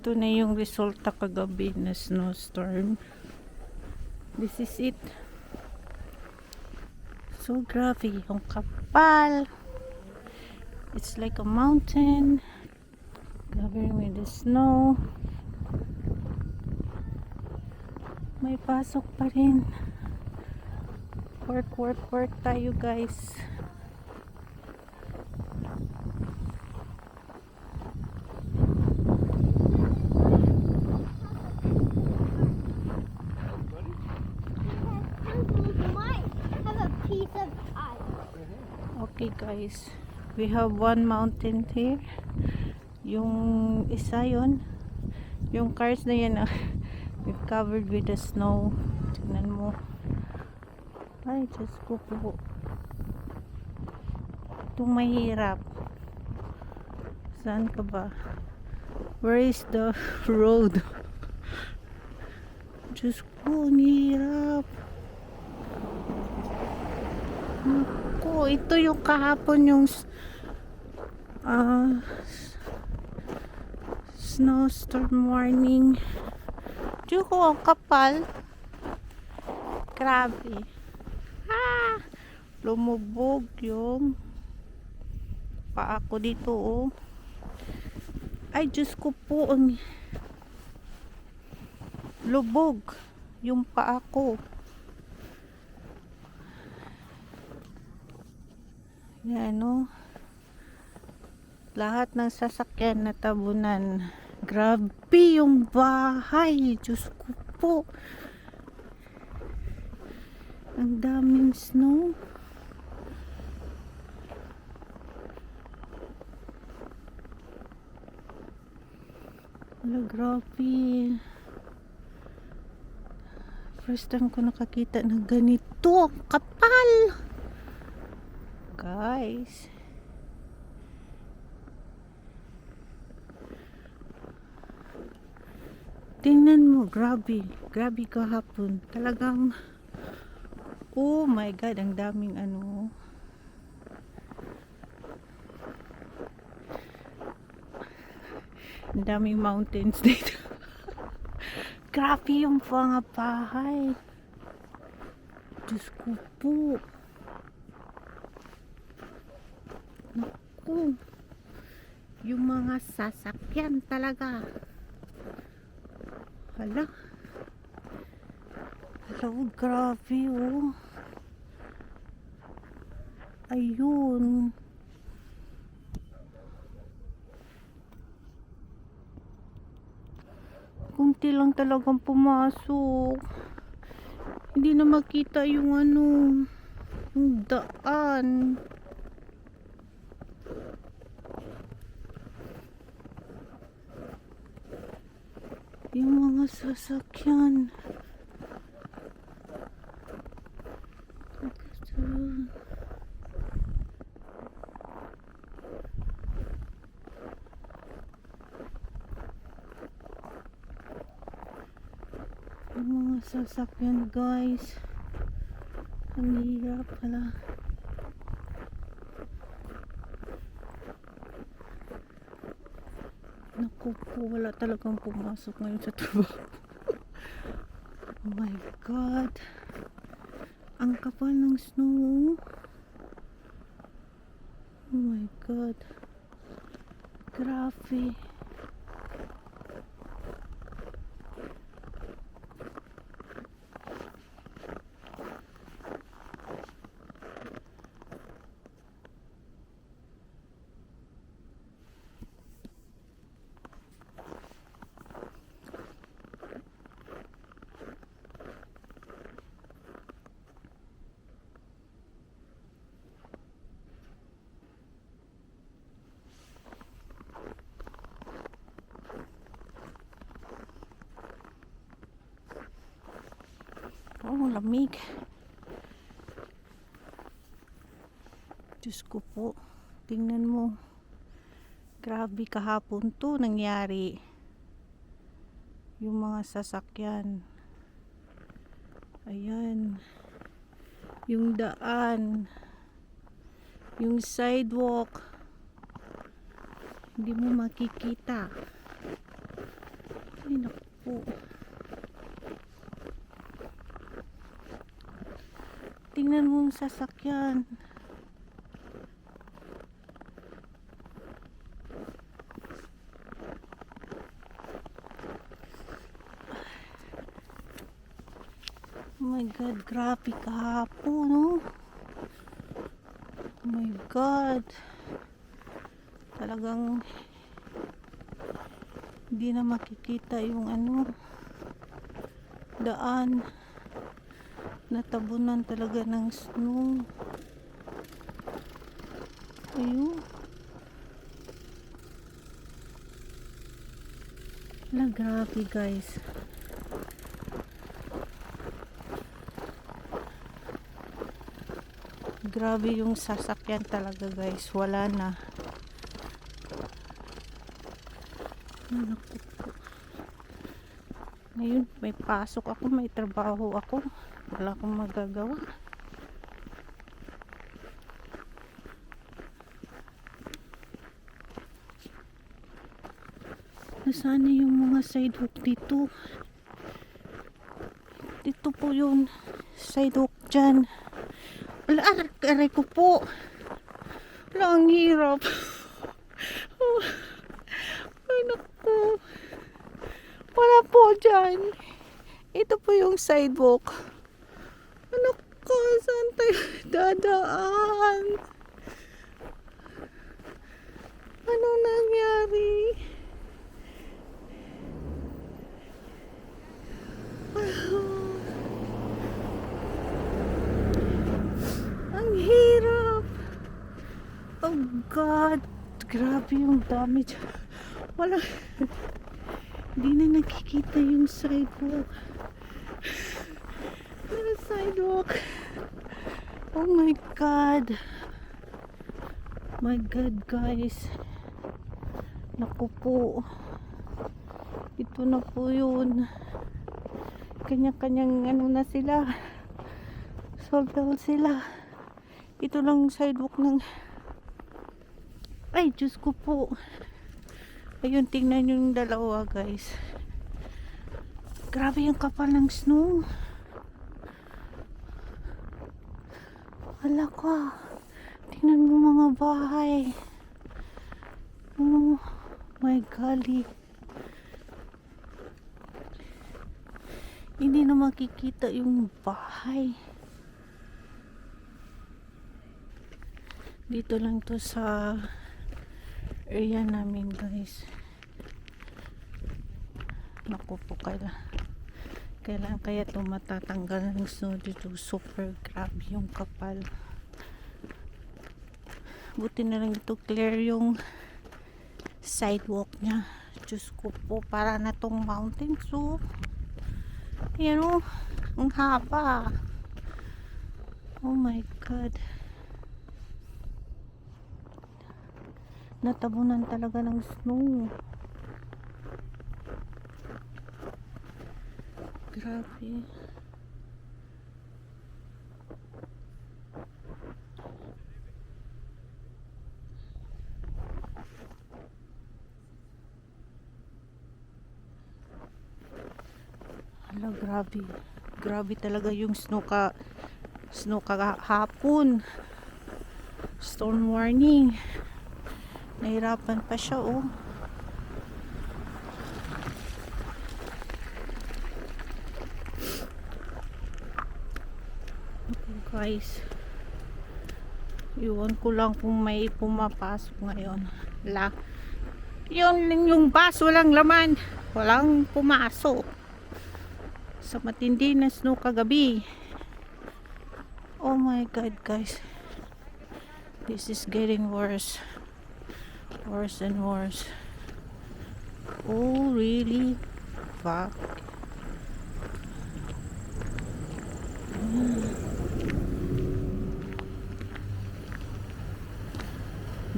Ito na yung resulta kagabi na snowstorm. This is it. So grabe, yung kapal. It's like a mountain covered with the snow. May pasok pa rin. Work tayo, guys. Okay, guys, we have one mountain here. Yung isa yun, yung cars na yan, we've covered with the snow. Tignan mo. Ay, Diyos ko po. Itong mahirap. Saan ka ba? Where is the road? Diyos ko, ang hirap. Naku, ito yung kahapon yung snowstorm warning. Diyos ko, ang kapal. Grabe. Lumubog yung paa ko dito, oh. Ay, Diyos ko po, ang lubog yung paa ko. Yan, oh. Lahat ng sasakyan natabunan. Grabe yung bahay. Diyos ko po. Ang daming snow. Wala, grabe. First time ko nakakita ng ganito. Kapal! Guys. Tingnan mo, grabe. Grabe kahapon. Talagang, oh my God, ang daming ano. Ang daming mountains dito. Grabe yung mga bahay. Diyos ko po. Naku. Yung mga sasakyan talaga. Hala. Hello, grabe, oh. Ayun. Kunti lang talagang pumasok. Hindi na makita yung ano, yung daan. Yung mga sasakyan. Yung mga sasakyan, guys. Ang hirap pala. Naku po, wala talagang pumasok ngayon sa trabaho. Oh my God. Ang kapal ng snow. Oh my God. Grabe. Oh, lamig. Diyos ko po. Tingnan mo. Grabe kahapon to nangyari. Yung mga sasakyan. Ayan. Yung daan. Yung sidewalk. Hindi mo makikita. Ay, naku po. Tingnan mo yung sasakyan. Oh my God, grabe kahapon, no? Oh my God. Talagang hindi na makikita yung ano, daan. Natabunan talaga ng snow. Ayun. Wala, grabe guys. Grabe yung sasakyan talaga guys. Wala na. Naku po. Ngayon may pasok ako, may trabaho ako. Wala akong magagawa. Nasaan na yung mga sidewalk dito? Dito po yung sidewalk dyan. Wala, aray ko po. Wala, ang hirap. Ay, naku. Wala po dyan. Ito po yung sidewalk. Anak ko, saan tayo dadaan? Anong nangyari? Ang hirap. Oh God. Grabe yung damage. Wala. Hindi na nakikita yung sidewalk. Wala sidewalk. Oh my God. My God guys. Naku po. Ito na po yun. Kanya-kanyang ano na sila. Solve sila. Ito lang sidewalk ng... Ay, Diyos ko po. Ayun, tingnan yung dalawa guys. Grabe yung kapal ng snow. Wala ka. Tingnan mo mga bahay. Oh my golly. Hindi na makikita yung bahay. Dito lang to sa area namin guys. Naku po, kailan kaya ito matatanggal ng snow dito. Super grabe yung kapal. Buti na lang ito clear yung sidewalk nya. Diyos ko po, para na tong mountain. So ayan o, ang haba. Oh my God. Natabunan talaga ng snow. Grabe. Hala, grabe. Grabe talaga yung snow kahapon. Storm warning. Nahirapan pa siya, oh. Okay, guys. Iwan ko lang kung may pumapasok ngayon. Yung bus, walang laman. Walang pumasok. Sa matindi na snow kagabi. Oh my God, guys. This is getting worse. Worse and worse. Oh, really? Fuck.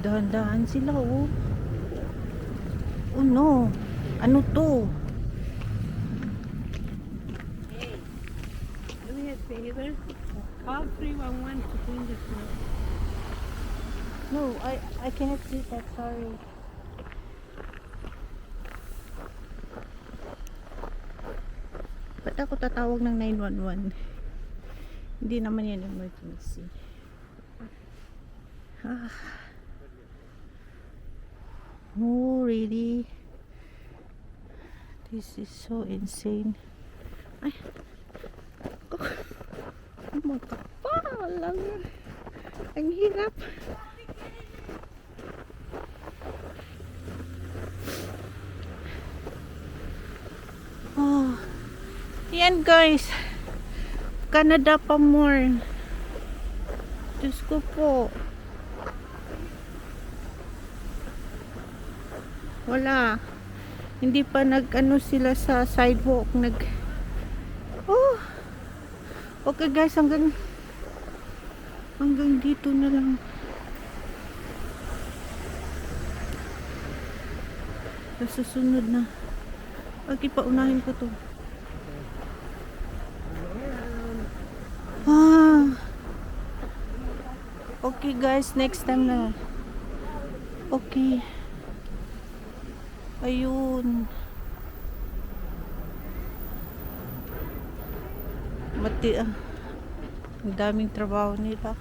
Dahan-dahan sila, oh. Oh no. Ano to? Hey, do me a favor. Call 311 to clean this snow. No, I cannot see that, sorry. Ba't ako tatawag ng 911? Hindi naman yan emergency. Ah. Oh, really? This is so insane. Ay. Makapal lang. Ang hirap. Oh. Yan guys. Canada pa more. Diyos ko po. Wala. Hindi pa nag-ano sila sa sidewalk. Oh. Okay guys, hanggang dito na lang. Sa susunod na. Okay, paunahin ko to. Ah. Okay guys, next time na. Okay. Ayun. Ang daming trabaho nila.